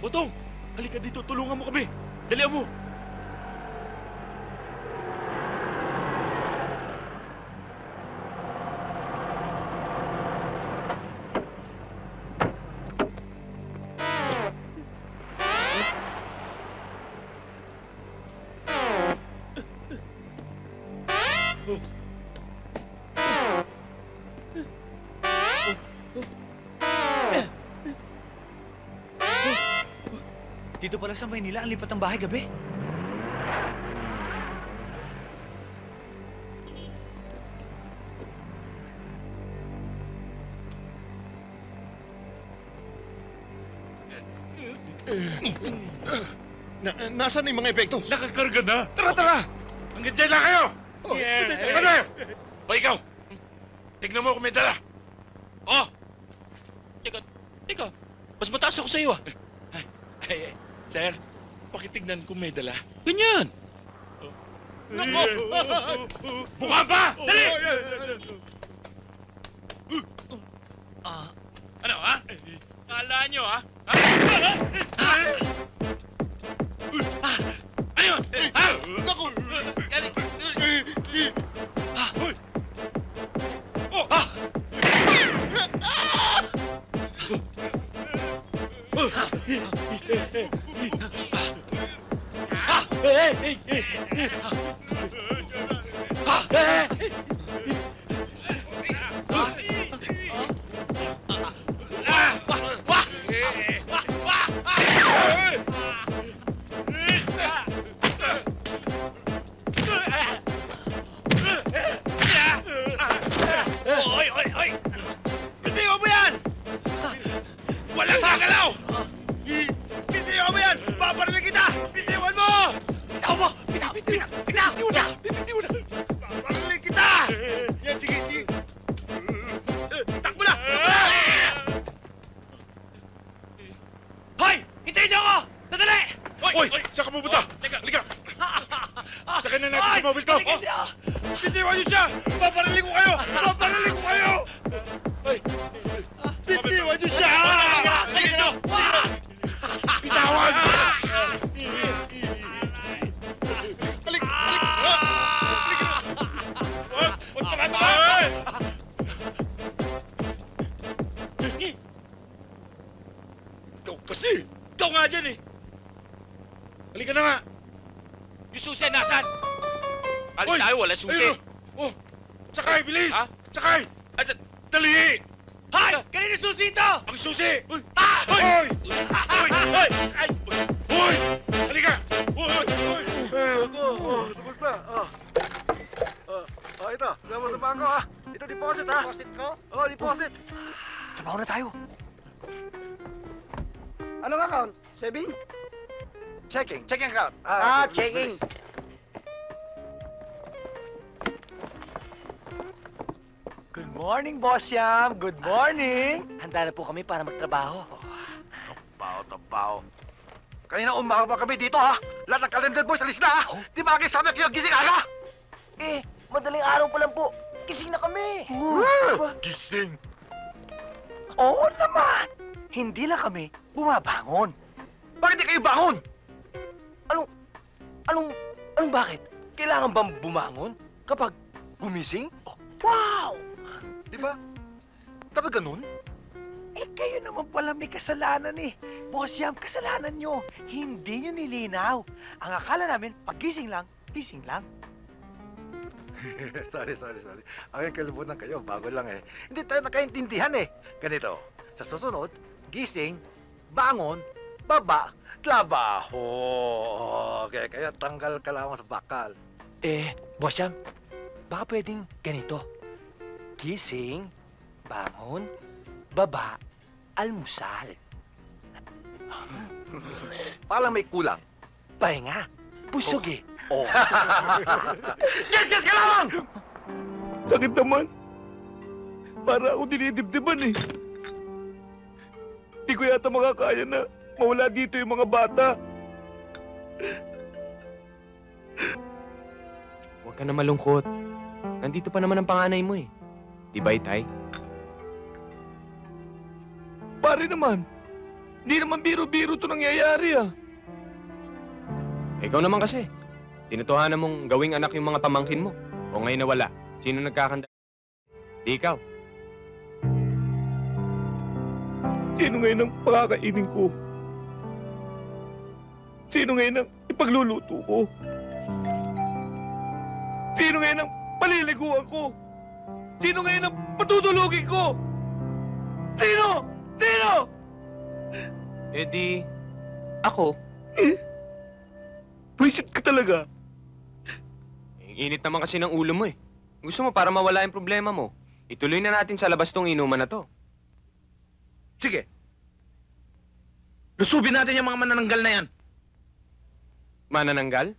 Otong, halika dito. Tulungan mo kami. Dalihan mo. Dito pala sa Maynila ang lipat ng bahay gabi. Nasaan yung mga epektos? Nakakarga na. Tara! Hanggang dyan lang kayo. Oh, Ano? O ikaw, tignan mo kung may dala. Oh! Teka. Mas mataas ako sa iyo, ah. Ay, sir, pakitignan kung may dala. Ganyan. Nako! Buka pa! Dali! Ano, ha? Kala nyo, ha? Ano yun? Ha? Nako! Oh! Oy! Bitiwan mo yan! Walang gagalaw! Bitiwan mo yan! Paparinig kita! Bitiwan mo! Bitaw mo! Bitiw na! Paparinig kita! Yan, sige! Takbo na! Hoy! Hintayin niyo ako! Sandali! Oy! Saan ka pupunta? Halika! Sakay na natin sa mobile ko! Bitiwan niyo siya! Paparinig ko kayo! Bitiwan niyo siya! Bitawan! Punta na ba? Ikaw kasi! Ikaw nga dyan eh! Halika na nga! Yung susi nasaan? Alis Hoy! tayo, wala susi. Ayun, oh! Sakay, bilis! Ha? Sakay! Dali! Hay! Kanina susi ito! Ang susi! Ah! Hoy! Hoy! Ay! Hoy! Halika! Hoy! Kumusta? Ito. Sama sa bangko, ha? Ito, deposit, ha? Deposit ko? Oo, deposit. Trabaho na tayo. Anong account? Saving? Checking account. Checking. Good morning, Boss Yam. Good morning. Handa na po kami para magtrabaho. Tabaw. Kanina umaga pa kami dito, ha? Lahat ng calendar boys, alis na, ha? Di ba kayo sabi kayo gising aga? Madaling araw pa lang po. Gising na kami. Gising? Oo naman. Hindi lang kami bumabangon. Bakit di kayo bangon? Anong bakit? Kailangan bang bumangon kapag gumising? Wow! Di ba? Dapat ganun? Kayo naman pala may kasalanan eh. Boss Yam, kasalanan nyo. Hindi nyo nilinaw. Ang akala namin, pag gising lang, gising lang. sorry. Ang kalimutan kayo, bago lang eh. Hindi tayo nakaintindihan eh. Ganito, sa susunod, gising, bangon, baba, trabaho. Okay, kaya tanggal ka lamang sa bakal. Boss Yam, baka pwedeng ganito. Gising, bangon, baba, almusal. Parang may kulang. Pahinga, busog eh. Oh. Yes ka lamang! Sakit naman. Para ako dinidibdiban eh. Di ko yata makakaya na mawala dito yung mga bata. Huwag ka na malungkot. Nandito pa naman ang panganay mo eh. Di ba, Itay? Pare naman, Hindi naman biro-biro to nangyayari ah. Ikaw naman kasi. Tinutuhanan mong gawing anak yung mga pamangkin mo. O ngayon na wala. Sino nagkakanda? Di ikaw. Sino ngayon ang pakakainin ko? Sino ngayon ang ipagluluto ko? Sino ngayon ang paliliguan ko? Sino ngayon ang patutulugin ko? Sino? Sino? Eh di, ako. Buisit ka talaga. Init naman kasi ng ulo mo eh. Gusto mo para mawala yung problema mo. Ituloy na natin sa labas tong inuman na to. Sige. Lusubin natin yung mga manananggal na yan. Manananggal?